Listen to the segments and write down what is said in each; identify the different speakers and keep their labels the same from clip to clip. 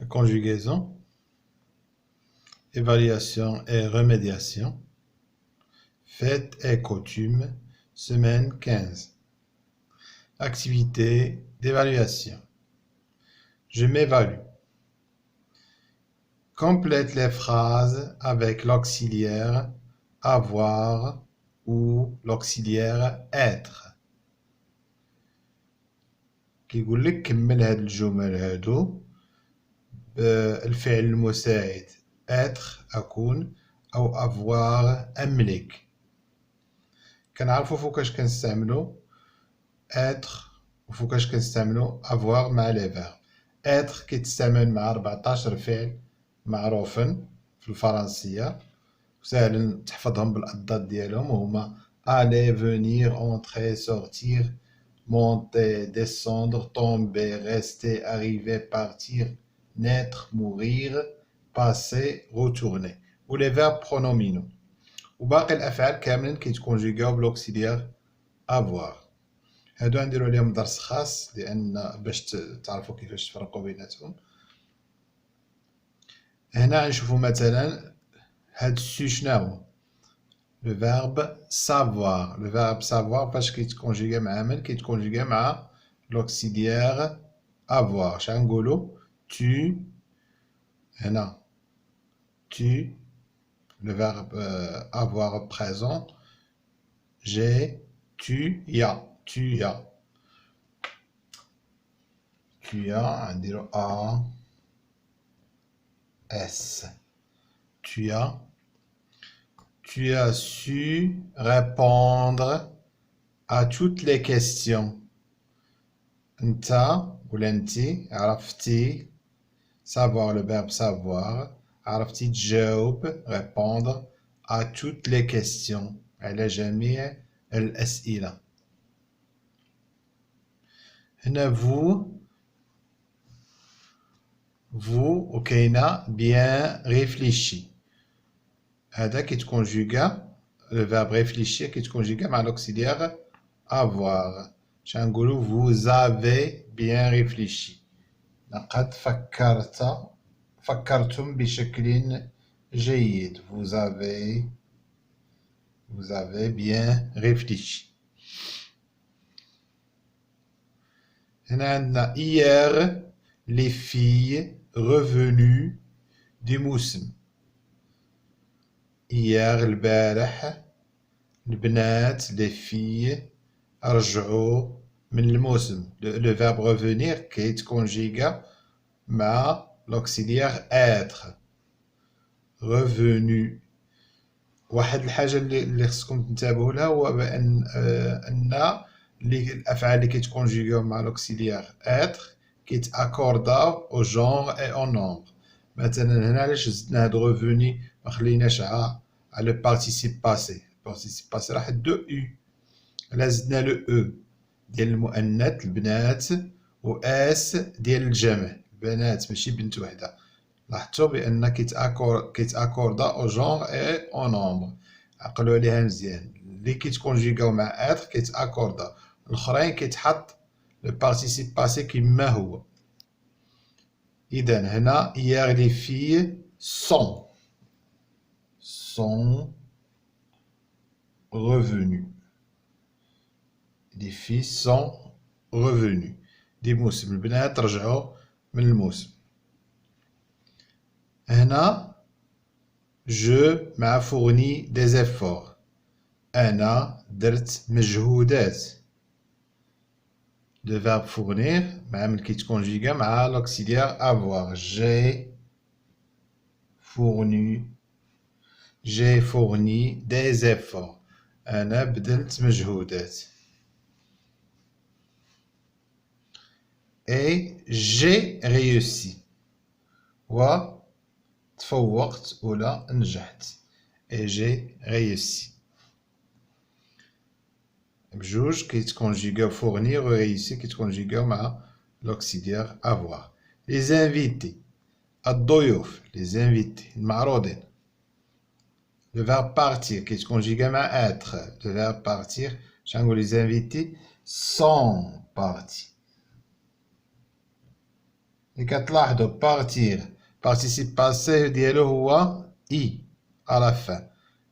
Speaker 1: conjugaison, évaluation et remédiation, fêtes et coutumes, semaine 15. Activité d'évaluation. Je m'évalue. Complète les phrases avec l'auxiliaire avoir ou l'auxiliaire être. كيقول لك كمل هاد الجمل هادو بالفعل المساعد être أكون أو avoir أملك. كنعرفو فوقاش كنستعملو être وفوقاش كنستعملو avoir مع لي فيرب. être كيتستعمل مع 14 فعل معروفين في الفرنسية ساهل تحفظهم بالأضداد ديالهم وهما aller, venir, entrer, sortir, monter, descendre, tomber, rester, arriver, partir, naître, mourir, passer, retourner. و les verbes pronominaux. وباقي الأفعال كاملين كيتكونجيغاو بالأوكسيليير avoir. هادو غنديرو عليهم درس خاص لأن باش تعرفوا كيفاش تفرقوا بيناتهم. هنا غنشوفوا مثلا هاد السو شناهو le verbe savoir. Le verbe savoir فاش كيتكونجيغا مع من كيتكونجيغا مع l'auxiliaire avoir. شحال نقولوا tu هنا tu le verbe avoir présent j'ai tu ya tu as غنديرو a s tu as su répondre à toutes les questions. انت ولا انتي عرفتي savoir le verbe savoir عرفتي تجاوب répondre à toutes les questions على جميع الأسئلة. هنا vous وكاينة bien réfléchi. هذا كيتكونجوغا le verbe réfléchir كيتكونجوغا مع l'auxiliaire avoir. شحال نقولوا vous avez bien réfléchi. لقد فكرتم بشكل جيد. vous avez bien réfléchi. هنا عندنا hier les filles revenues du موسم. hier البارح البنات les filles رجعوا من الموسم. le verbe revenir كيتكونجيغا مع l'auxiliaire être. revenu. واحد الحاجة اللي خصكم تنتبهوا لها هو بأن الأفعال اللي كيتكونجيغاو مع l'auxiliaire être كيتاكورداو au genre et au nombre. مثلا هنا علاش زدنا هاد revenu ما خليناش على le participe passé. participe passé راح دو u. هنا زدنا لو او ديال المؤنث البنات و اس ديال الجمع البنات ماشي بنت وحده. لاحظتوا بان كيتاكوردا او جونغ اي او نومبر. عقلوا عليها مزيان. اللي كيتكونجيغاو مع اتر كيتاكوردا الاخرين كيتحط لو بارتيسيب باسي كما هو. اذا هنا hier les filles sont revenues. les filles sont revenues. دي موسم البنات رجعوا من الموسم. هنا je مع fourni des efforts. أنا درت مجهودات. le verbe fournir مع من كيتكونجيغا مع l'auxiliaire avoir. j'ai fourni des efforts. أنا بذلت مجهودات. et j'ai réussi. تفوقت ولا نجحت. et j'ai réussi. بجوج كيتكونجيغاو fournir و réussir كيتكونجيغاو مع l'auxiliaire avoir. les invités الضيوف les invités المعروضين. le verbe partir كيتكونجيغا مع être. le verbe partir شحال نقول les invités sont partis. اللي كتلاحظوا بارتير participe passé ديالو هو اي على فان.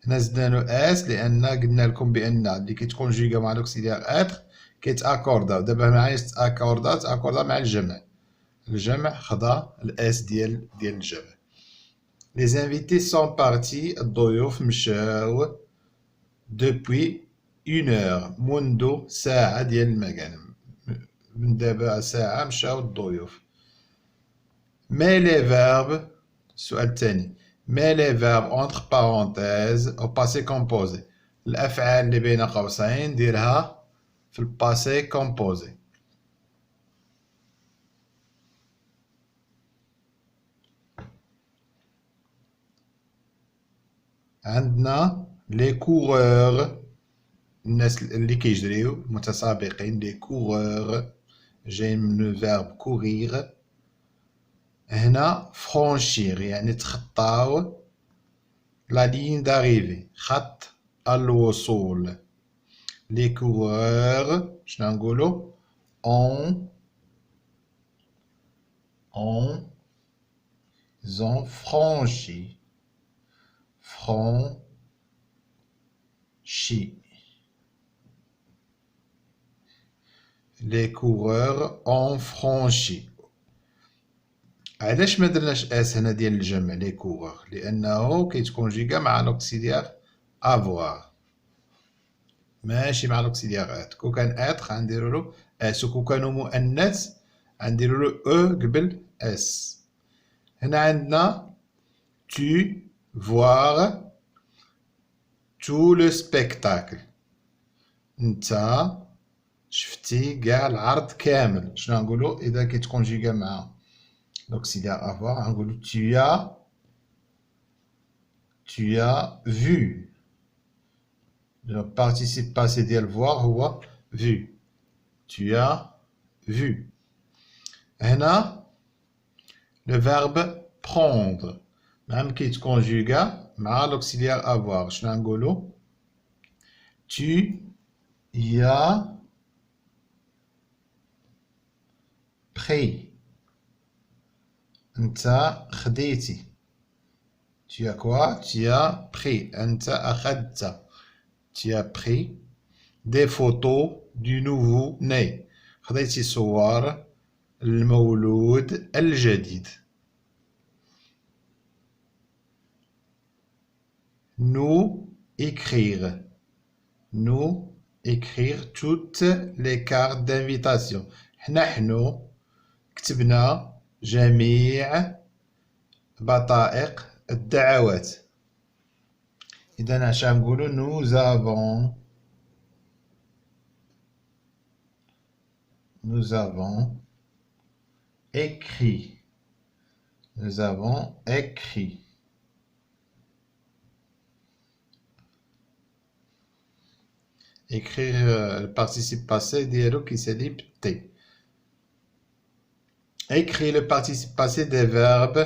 Speaker 1: هنا زدنا له اس لان قلنا لكم بان اللي كيتكونجيغا مع لوكسيليير اتر كيتاكوردا. دابا معايا تاكوردا مع الجمع. الجمع خدا الاس ديال الجمع. لي زانفيتي سون بارتي الضيوف مشاو دوبوي اون اور منذ ساعة ديال المكان. من دابا ساعة مشاو الضيوف. مي لي فيرب السؤال الثاني مي لي فيرب اونتر بارونتيز او باسي كومبوزي. الافعال اللي بين قوسين ديرها في الباسي كومبوزي. عندنا لي كورور الناس اللي كيجريو المتسابقين لي كورور جاي من لو فيرب كورير. هنا فرونشير يعني تخطاو لا لين داريفي خط الوصول. لي كورور شنو نقولوا اون زون فرونشي les coureurs ont franchi. علاش ما درناش اس هنا ديال الجمع لي كورور؟ لانه كيتكونجيكا مع لوكسيليير افوار ماشي مع لوكسيليير ات. كون كان ات غنديرو له اس، وكون كانوا مؤنث غنديرو له او قبل اس. هنا عندنا tu voir tout le spectacle. انت شفتي كاع العرض كامل. شنو نقولوا اذا كيتكونجيكا مع l'auxiliaire avoir غنقولوا tu as vu. le participe passé ديال voir هو vu. tu as vu. هنا le verbe prendre même كيتكونجيكا مع l'auxiliaire avoir. شنو نقولوا tu y as pris. انت خديتي. tu as quoi tu as pris. انت اخذت. tu as pris des photos du nouveau né. خديتي صور المولود الجديد. nous écrire toutes les cartes d'invitation. نحن كتبنا جميع بطائق الدعوات. إذا اش نقولوا nous avons écrit. écrire le participe passé ديالو كيسالي بتي. écris le participe passé des verbes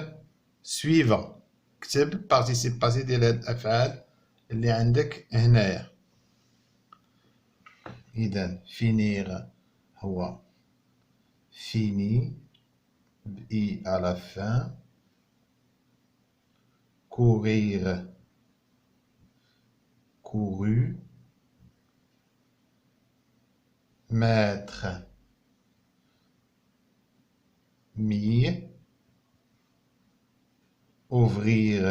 Speaker 1: suivants. كتب participe passé ديال هاد الافعال اللي عندك هنايا. اذا finir هو fini i à la fin. courir couru. mettre mis. ouvrir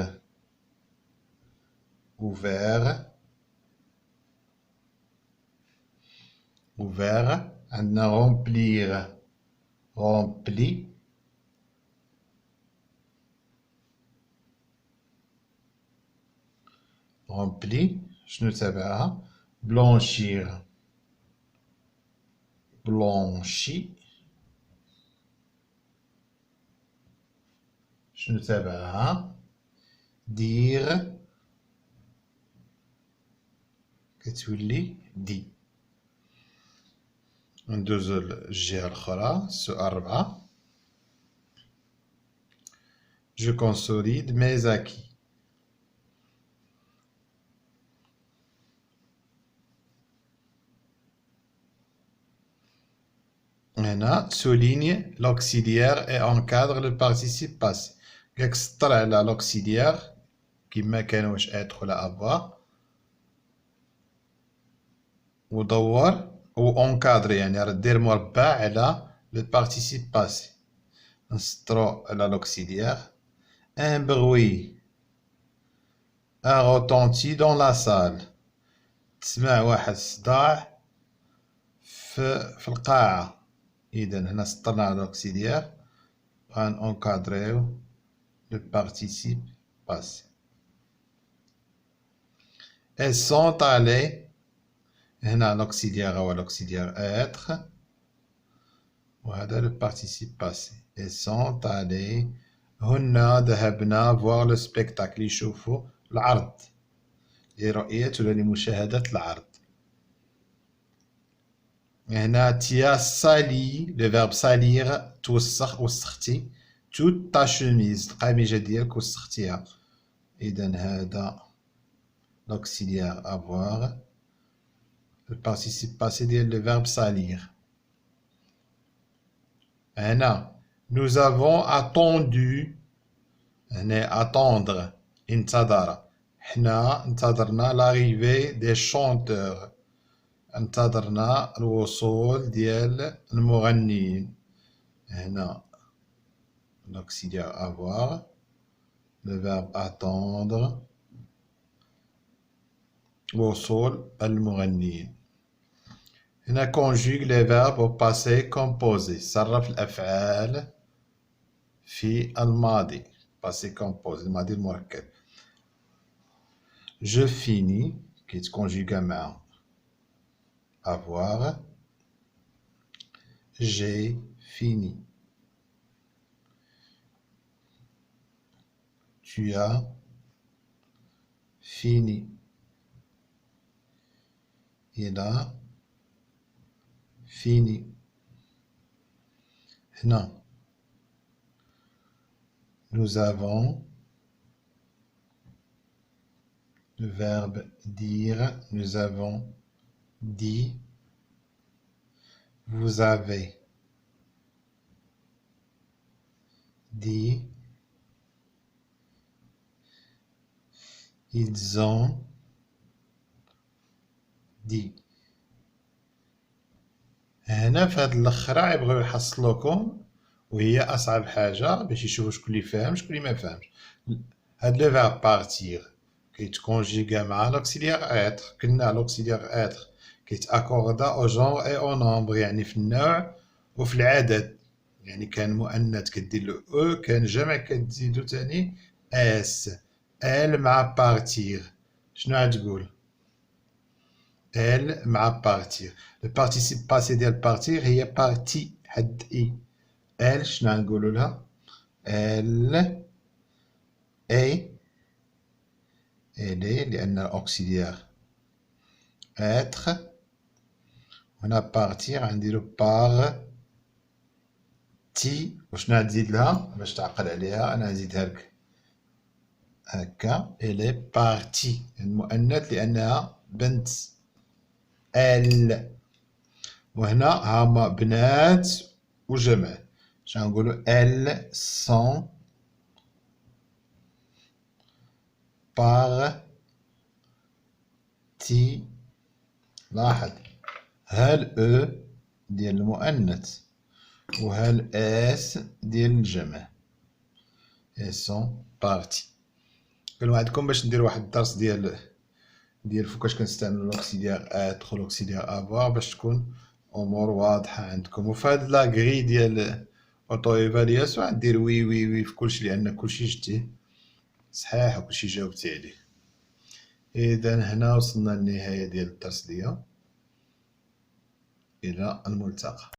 Speaker 1: ouvert. عندنا remplir rempli. شنو تابعها blanchir blanchi. شنو تابعها dire كتولي دي. ندوزو للجهة الأخرى. السؤال 4 je consolide mes acquis. هنا souligne l'auxiliaire et encadre le participe passé. قالك سطر على l'auxiliaire كيما كان واش être ولا avoir ودور و encadre يعني راه دير مربع على le participe passé. نسطرو على l'auxiliaire. Un bruit a retenti dans la salle. تسمع واحد الصداع في القاعة. إذا هنا سطرنا على l'auxiliaire غنأنكادريو le participe passé. Elles sont allées. هنا l'auxiliaire هو l'auxiliaire être وهذا le participe passé. Elles sont allées. هن ذهبنا voir le spectacle يشوفوا العرض لرؤية ولا لمشاهدة العرض. هنا تيا سالي le verbe salir توسخ وسختي toute ta chemise القميجة ديالك وسختيها. إذا هذا l'auxiliaire avoir le participe passé ديال le verbe salir. هنا nous avons attendu. هنا attendre انتظر. حنا انتظرنا l'arrivée des chanteurs. انتظرنا الوصول ديال المغنيين. هنا l'auxiliaire avoir le verbe attendre وصول المغنيين. هنا conjugue les verbes au passé composé. صرف الأفعال في الماضي passé composé الماضي المركب. je finis كيتكونجيغا مع avoir. j'ai fini. tu as fini. il a fini. هنا nous avons le verbe dire. nous avons dit. vous avez dit. ils ont dit. هنا في هاد الاخرى يبغيو يحصلوكم وهي اصعب حاجه باش يشوفوا شكون اللي فاهم شكون اللي ما فاهمش. هاد لو فيرب بارتير كيتكونجيغا مع لوكسيليير اتر. قلنا لوكسيليير اتر كيتاكوردا او جونغ اي او نومبر يعني في النوع وفي العدد. يعني كان مؤنث كدير له او كان جمع كتزيدو تاني اس. ال مع بارتير شنو غتقول؟ ال مع بارتير. لو بارتيسيب باسي ديال بارتير هي بارتي حد اي. ال شنو غنقولوا لها؟ ال اي الي لان اوكسيليير اتر. هنا بارتير غنديرو بار تي. وشنو غتزيد لها باش تعقل عليها؟ انا نزيدها لك هكا. الي بارتي المؤنث لانها بنت. ال. وهنا هما بنات وجمع. شنو غنقولو؟ ال سون بارتي. لاحظ ها او ديال المؤنث وها الاس ديال الجمع. ال سون بارتي. كنوعدكم باش ندير واحد الدرس ديال فوقاش كنستعملو لوكسيليير اتر لوكسيليير افوار باش تكون امور واضحه عندكم. وفي هاد لا غري ديال اوتو ايفالياسيون غندير وي وي وي في كلشي لان كلشي شتيه صحيح وكلشي جاوبتي عليه. اذا هنا وصلنا للنهايه ديال الدرس ديالنا. الى الملتقى.